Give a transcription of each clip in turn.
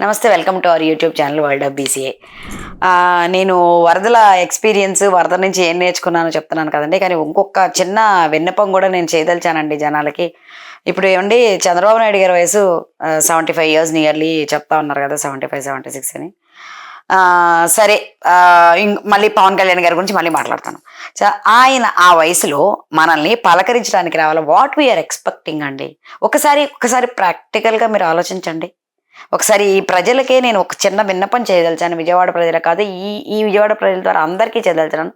నమస్తే, welcome to our YouTube channel world of BCA. నేను వరదల ఎక్స్పీరియన్స్, వరద నుంచి ఏం నేర్చుకున్నానో చెప్తున్నాను కదండి. కానీ ఇంకొక చిన్న విన్నపం కూడా నేను చేయదలిచానండి జనాలకి. ఇప్పుడు ఏమండి, చంద్రబాబు నాయుడు గారి వయసు 75 ఇయర్స్ నియర్లీ చెప్తా ఉన్నారు కదా, 75, 76 అని. సరే, మళ్ళీ పవన్ కళ్యాణ్ గారి గురించి మళ్ళీ మాట్లాడతాను. ఆయన ఆ వయసులో మనల్ని పలకరించడానికి రావాలి. వాట్ వీఆర్ ఎక్స్పెక్టింగ్ అండి. ఒకసారి ప్రాక్టికల్గా మీరు ఆలోచించండి. ఒకసారి ఈ ప్రజలకే నేను ఒక చిన్న విన్నపం చేయదలిచాను. విజయవాడ ప్రజలకు కాదు, ఈ విజయవాడ ప్రజల ద్వారా అందరికీ చేయదలిచాను.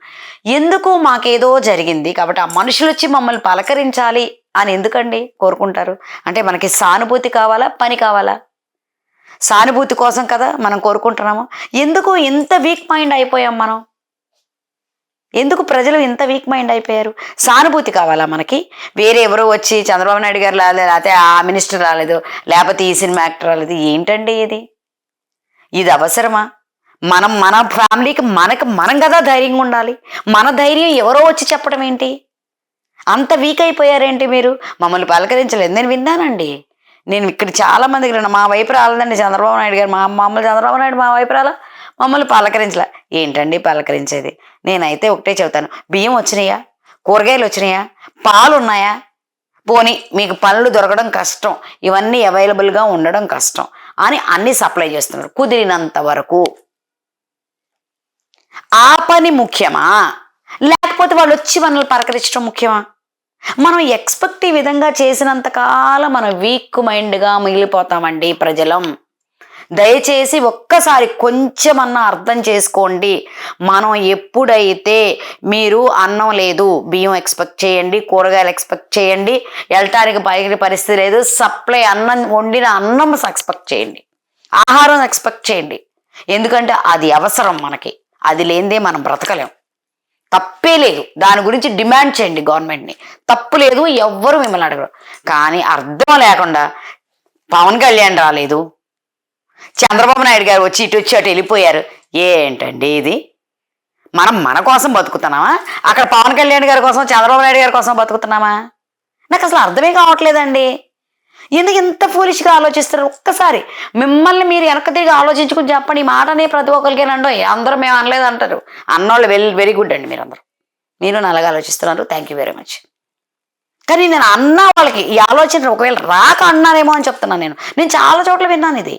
ఎందుకు మాకేదో జరిగింది కాబట్టి ఆ మనుషులు వచ్చి మమ్మల్ని పలకరించాలి అని ఎందుకండి కోరుకుంటారు? అంటే మనకి సానుభూతి కావాలా, పని కావాలా? సానుభూతి కోసం కదా మనం కోరుకుంటున్నాము. ఎందుకు ఇంత వీక్ మైండ్ అయిపోయాం మనం? ఎందుకు ప్రజలు ఇంత వీక్ మైండ్ అయిపోయారు? సానుభూతి కావాలా మనకి? వేరే ఎవరో వచ్చి చంద్రబాబు నాయుడు గారు రాలేదు, లేకపోతే ఆ మినిస్టర్ రాలేదు, లేకపోతే ఈ సినిమా యాక్టర్ రాలేదు, ఏంటండి ఇది అవసరమా? మన ఫ్యామిలీకి మనం కదా ధైర్యంగా ఉండాలి. మన ధైర్యం ఎవరో వచ్చి చెప్పడం ఏంటి? అంత వీక్ అయిపోయారేంటి మీరు? మమ్మల్ని పలకరించలేదు. నేను విన్నానండి. నేను ఇక్కడ చాలా మందికి మా వైపు రాలేదండి చంద్రబాబు నాయుడు గారు. మమ్మల్ని చంద్రబాబు నాయుడు మా వైపు రాలా, మమ్మల్ని పలకరించలే. ఏంటండి పలకరించేది? నేనైతే ఒకటే చెబుతాను, బియ్యం వచ్చినాయా, కూరగాయలు వచ్చినాయా, పాలు ఉన్నాయా? పోనీ మీకు పనులు దొరకడం కష్టం, ఇవన్నీ అవైలబుల్గా ఉండడం కష్టం అని అన్నీ సప్లై చేస్తున్నారు కుదిరినంత వరకు. ఆ పని ముఖ్యమా, లేకపోతే వాళ్ళు వచ్చి మనల్ని పలకరించడం ముఖ్యమా? మనం ఎక్స్పెక్ట్ ఈ విధంగా చేసినంతకాలం మనం వీక్ మైండ్గా మిగిలిపోతామండి ప్రజలం. దయచేసి ఒక్కసారి కొంచెమన్నా అర్థం చేసుకోండి. మనం ఎప్పుడైతే మీరు అన్నం లేదు, బియ్యం ఎక్స్పెక్ట్ చేయండి, కూరగాయలు ఎక్స్పెక్ట్ చేయండి, వెళ్ళటానికి పైకి పరిస్థితి లేదు, సప్లై వండిన అన్నం ఎక్స్పెక్ట్ చేయండి, ఆహారం ఎక్స్పెక్ట్ చేయండి. ఎందుకంటే అది అవసరం మనకి. అది లేనిదే మనం బ్రతకలేం. తప్పే లేదు, దాని గురించి డిమాండ్ చేయండి గవర్నమెంట్ని. తప్పు లేదు, ఎవ్వరు మిమ్మల్ని అడగరు. కానీ అర్థం లేకుండా పవన్ కళ్యాణ్ రాలేదు, చంద్రబాబు నాయుడు గారు వచ్చి ఇటు వచ్చి అటు వెళ్ళిపోయారు. ఏంటండి ఇది? మన కోసం బతుకుతున్నామా? అక్కడ పవన్ కళ్యాణ్ గారి కోసం, చంద్రబాబు నాయుడు గారి కోసం బతుకుతున్నామా? నాకు అసలు అర్థమే కావట్లేదండి. ఎందుకు ఇంత ఫూలిష్గా ఆలోచిస్తారు? ఒక్కసారి మిమ్మల్ని మీరు వెనక్కి తిరిగి ఆలోచించుకుని చెప్పండి. ఈ మాటనే ప్రతి ఒక్కరికేనండో. అందరూ మేము అనలేదు అంటారు. అన్నోళ్ళు వెరీ గుడ్ అండి. మీరు అలాగా ఆలోచిస్తున్నారు. Thank you very much. కానీ నేను అన్న వాళ్ళకి ఈ ఆలోచన ఒకవేళ రాక అన్నారేమో అని చెప్తున్నాను. నేను చాలా చోట్ల విన్నాను ఇది.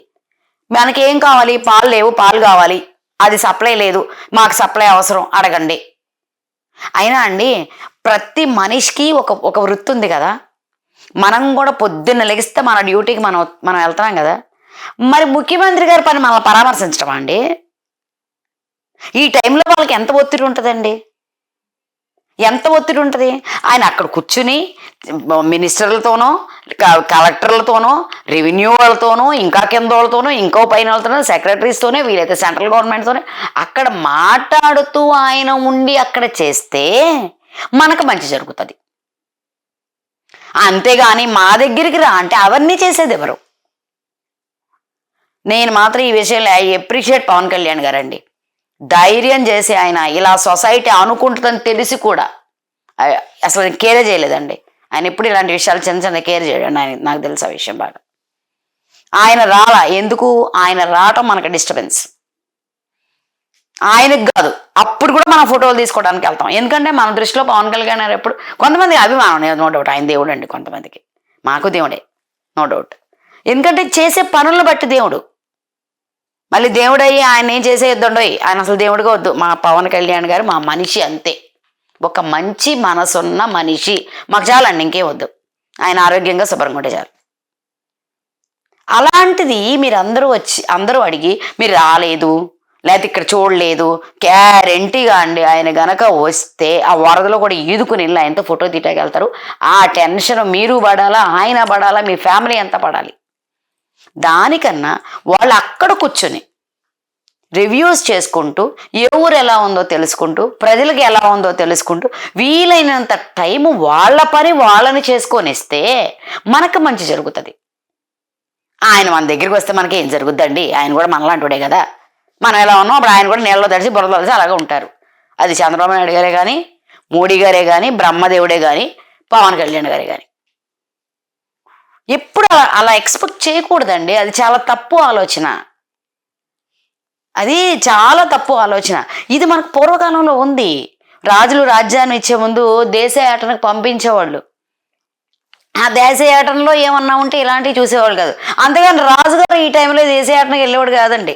మనకి ఏం కావాలి? పాలు లేవు, పాలు కావాలి, అది సప్లై లేదు, మాకు సప్లై అవసరం, అడగండి. అయినా అండి, ప్రతి మనిషికి ఒక వృత్తి ఉంది కదా. మనం కూడా పొద్దున్న లెగిస్తే మన డ్యూటీకి మనం వెళ్తున్నాం కదా. మరి ముఖ్యమంత్రి గారి పని మనల్ని పరామర్శించడమా అండి? ఈ టైంలో వాళ్ళకి ఎంత ఒత్తిడి ఉంటుందండి? ఎంత ఒత్తిడి ఉంటుంది? ఆయన అక్కడ కూర్చుని మినిస్టర్లతోనో, కలెక్టర్లతోనో, రెవెన్యూ వాళ్ళతోనో, ఇంకా కింద వాళ్ళతోనో, ఇంకో పైన వాళ్ళతోనో, సెక్రటరీస్తోనే, వీలైతే సెంట్రల్ గవర్నమెంట్తోనే అక్కడ మాట్లాడుతూ ఆయన ఉండి అక్కడ చేస్తే మనకు మంచి జరుగుతుంది. అంతేగాని మా దగ్గరికి రా అంటే అవన్నీ చేసేది ఎవరు? నేను మాత్రం ఈ విషయంలో ఐ అప్రిషియేట్ పవన్ కళ్యాణ్ గారండి. ధైర్యం చేసి ఆయన ఇలా సొసైటీ అనుకుంటుందని తెలిసి కూడా అసలు కేరే చేయలేదండి. ఆయన ఎప్పుడు ఇలాంటి విషయాలు చిన్న కేర్ చేయడండి. నాకు తెలుసు ఆ విషయం బాగా. ఆయన రాలా. ఎందుకు? ఆయన రావటం మనకు డిస్టర్బెన్స్. ఆయనకు కాదు, అప్పుడు కూడా మనం ఫోటోలు తీసుకోవడానికి వెళ్తాం. ఎందుకంటే మన దృష్టిలో పవన్ కళ్యాణ్ గారు ఎప్పుడు కొంతమంది అభిమానం, నో డౌట్, ఆయన దేవుడు అండి. కొంతమందికి, మాకు దేవుడే, నో డౌట్. ఎందుకంటే చేసే పనులను బట్టి దేవుడు. మళ్ళీ దేవుడు అయ్యి ఆయన ఏం చేసేద్దండోయ్, ఆయన అసలు దేవుడిగా వద్దు. మా పవన్ కళ్యాణ్ గారు మా మనిషి అంతే. ఒక మంచి మనసున్న మనిషి మాకు చాలండి, ఇంకేం వద్దు. ఆయన ఆరోగ్యంగా శుభ్రంగా ఉంటే చాలు. అలాంటిది మీరు అందరూ అడిగి మీరు రాలేదు, లేకపోతే ఇక్కడ చూడలేదు, గ్యారెంటీగా అండి ఆయన గనక వస్తే ఆ వరదలో కూడా ఈదుకుని వెళ్ళి ఆయనతో ఫోటో తీయగలుగుతారు. ఆ టెన్షన్ మీరు పడాలా, ఆయన పడాలా, మీ ఫ్యామిలీ ఎంత పడాలి? దానికన్నా వాళ్ళు అక్కడ కూర్చొని రివ్యూస్ చేసుకుంటూ, ఏ ఊరు ఎలా ఉందో తెలుసుకుంటూ, ప్రజలకు ఎలా ఉందో తెలుసుకుంటూ, వీలైనంత టైము వాళ్ళ పని వాళ్ళని చేసుకొని ఇస్తే మనకు మంచి జరుగుతుంది. ఆయన మన దగ్గరికి వస్తే మనకి ఏం జరుగుద్దండి? ఆయన కూడా మనలాంటివాడే కదా. మనం ఎలా ఉన్నాం అప్పుడు ఆయన కూడా నీళ్ళలో తడిసి బురదలో తడిసి అలాగే ఉంటారు. అది చంద్రబాబు నాయుడు గారే కానీ, మోడీ గారే కానీ, బ్రహ్మదేవుడే కానీ, పవన్ కళ్యాణ్ గారే కానీ. ఎప్పుడు అలా ఎక్స్పెక్ట్ చేయకూడదండి. అది చాలా తప్పు ఆలోచన. అది చాలా తప్పు ఆలోచన. ఇది మనకు పూర్వకాలంలో ఉంది. రాజులు రాజ్యాన్ని ఇచ్చే ముందు దేశయాటనకు పంపించేవాళ్ళు. ఆ దేశయాటనలో ఏమన్నా ఉంటే ఇలాంటివి చూసేవాళ్ళు కాదు. అంతేగాని రాజుగారు ఈ టైంలో దేశయాటనకి వెళ్ళేవాడు కాదండి.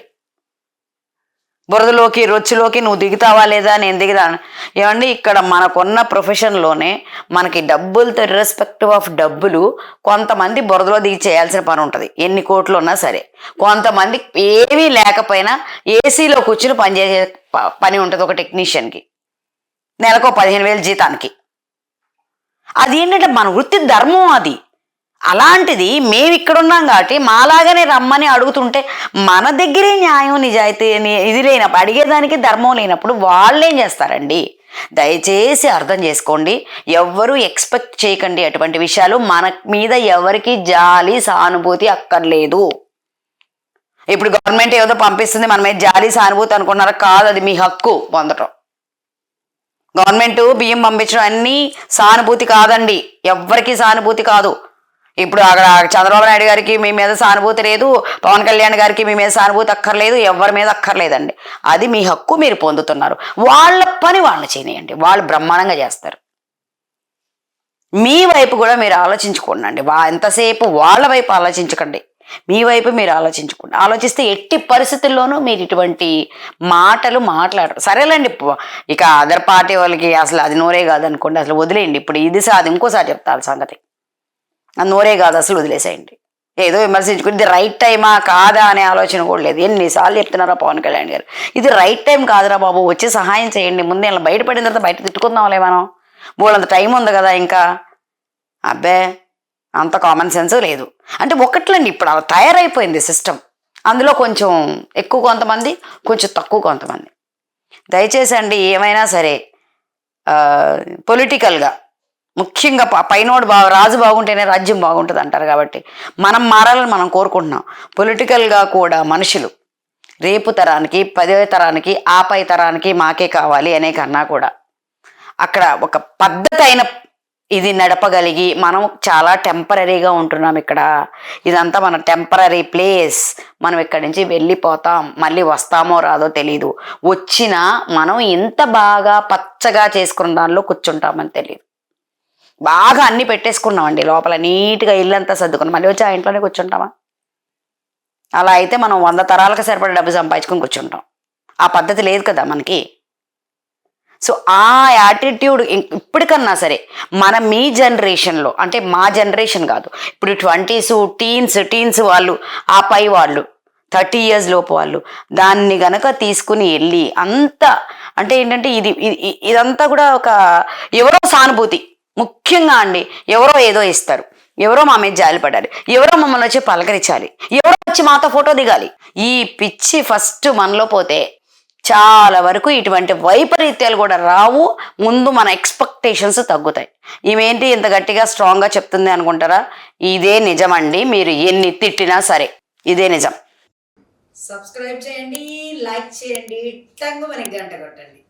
బురదలోకి రొచ్చులోకి నువ్వు దిగుతావా లేదా, నేను దిగుతాను. ఏమండి, ఇక్కడ మనకున్న ప్రొఫెషన్లోనే మనకి డబ్బులతో ఇర్రెస్పెక్టివ్ ఆఫ్ డబ్బులు, కొంతమంది బురదలో దిగి చేయాల్సిన పని ఉంటుంది, ఎన్ని కోట్లు ఉన్నా సరే. కొంతమంది ఏమీ లేకపోయినా ఏసీలో కూర్చుని పనిచేసే పని ఉంటుంది ఒక టెక్నీషియన్కి, నెలకో 15,000 జీతానికి. అది ఏంటంటే మన వృత్తి ధర్మం అది. అలాంటిది మేము ఇక్కడ ఉన్నాం కాబట్టి మాలాగానే రమ్మని అడుగుతుంటే మన దగ్గరే న్యాయం నిజాయితీ ఇది లేనప్పుడు, అడిగేదానికి ధర్మం లేనప్పుడు వాళ్ళు ఏం చేస్తారండి? దయచేసి అర్థం చేసుకోండి. ఎవ్వరూ ఎక్స్పెక్ట్ చేయకండి అటువంటి విషయాలు. మన మీద ఎవరికి జాలి సానుభూతి అక్కర్లేదు. ఇప్పుడు గవర్నమెంట్ ఏదో పంపిస్తుంది, మన మీద జాలి సానుభూతి అనుకున్నారా? కాదు, అది మీ హక్కు పొందటం. గవర్నమెంట్ బియ్యం పంపించడం అన్నీ సానుభూతి కాదండి, ఎవ్వరికి సానుభూతి కాదు. ఇప్పుడు అక్కడ చంద్రబాబు నాయుడు గారికి మీ మీద సానుభూతి లేదు, పవన్ కళ్యాణ్ గారికి మీ మీద సానుభూతి అక్కర్లేదు, ఎవరి మీద అక్కర్లేదండి. అది మీ హక్కు, మీరు పొందుతున్నారు. వాళ్ళ పని వాళ్ళు చేయనియండి, వాళ్ళు బ్రహ్మాండంగా చేస్తారు. మీ వైపు కూడా మీరు ఆలోచించుకోండి. ఎంతసేపు వాళ్ళ వైపు ఆలోచించకండి, మీ వైపు మీరు ఆలోచించుకోండి. ఆలోచిస్తే ఎట్టి పరిస్థితుల్లోనూ మీరు ఇటువంటి మాటలు మాట్లాడరు. సరేలేండి, ఇక అదర్ పార్టీ వాళ్ళకి అసలు అది నోరే కాదనుకోండి, అసలు వదిలేయండి. ఇప్పుడు ఇది సాది ఇంకోసారి చెప్తారు సంగతి, అది నోరే కాదు, అసలు వదిలేసేయండి. ఏదో విమర్శించుకుని ఇది రైట్ టైమా కాదా అనే ఆలోచన కూడా లేదు. ఎన్నిసార్లు చెప్తున్నారా పవన్ కళ్యాణ్ గారు, ఇది రైట్ టైం కాదురా బాబు, వచ్చి సహాయం చేయండి. ముందే ఇలా బయటపడిన తర్వాత బయట తిట్టుకుందాంలే మనం, బోళ్ళంత టైం ఉంది కదా ఇంకా. అబ్బే, అంత కామన్ సెన్స్ లేదు. అంటే ఒకట్లండి, ఇప్పుడు అలా తయారైపోయింది సిస్టమ్. అందులో కొంచెం ఎక్కువ కొంతమంది, కొంచెం తక్కువ కొంతమంది. దయచేసి అండి, ఏమైనా సరే పొలిటికల్గా ముఖ్యంగా పైనోడు రాజు బాగుంటేనే రాజ్యం బాగుంటుంది అంటారు కాబట్టి మనం మారాలని మనం కోరుకుంటున్నాం. పొలిటికల్గా కూడా మనుషులు రేపు తరానికి, 10వ తరానికి, ఆపై తరానికి మాకే కావాలి అనే కన్నా కూడా అక్కడ ఒక పద్ధతి అయిన ఇది నడపగలిగి, మనం చాలా టెంపరీగా ఉంటున్నాం ఇక్కడ. ఇదంతా మన టెంపరీ ప్లేస్, మనం ఇక్కడి నుంచి వెళ్ళిపోతాం, మళ్ళీ వస్తామో రాదో తెలీదు. వచ్చినా మనం ఇంత బాగా పచ్చగా చేసుకున్న దానిలో కూర్చుంటామని తెలియదు. బాగా అన్ని పెట్టేసుకున్నామండి లోపల, నీట్గా ఇల్లంతా సర్దుకున్నాం, మళ్ళీ వచ్చి ఆ ఇంట్లోనే కూర్చుంటామా? అలా అయితే మనం 100 తరాలకు సరిపడే డబ్బు సంపాదించుకొని కూర్చుంటాం. ఆ పద్ధతి లేదు కదా మనకి. సో ఆ యాటిట్యూడ్ ఇప్పటికన్నా సరే మీ జనరేషన్లో, అంటే మా జనరేషన్ కాదు, ఇప్పుడు 20s టీన్స్ వాళ్ళు, ఆ పై వాళ్ళు 30 years లోపు వాళ్ళు దాన్ని గనక తీసుకుని వెళ్ళి అంతా, అంటే ఏంటంటే ఇదంతా కూడా ఒక ఎవరో సానుభూతి. ముఖ్యంగా అండి, ఎవరో ఏదో ఇస్తారు, ఎవరో మా మీద జాలి పడాలి, ఎవరో మమ్మల్ని వచ్చి పలకరించాలి, ఎవరో వచ్చి మాతో ఫోటో దిగాలి. ఈ పిచ్చి ఫస్ట్ మనలో పోతే చాలా వరకు ఇటువంటి వైపరీత్యాలు కూడా రావు. ముందు మన ఎక్స్పెక్టేషన్స్ తగ్గుతాయి. ఇవేంటి ఇంత గట్టిగా స్ట్రాంగ్గా చెప్తుంది అనుకుంటారా? ఇదే నిజమండి, మీరు ఎన్ని తిట్టినా సరే ఇదే నిజం. సబ్స్క్రైబ్ చేయండి, లైక్ చేయండి, టంగు మనకి గంట కొట్టండి.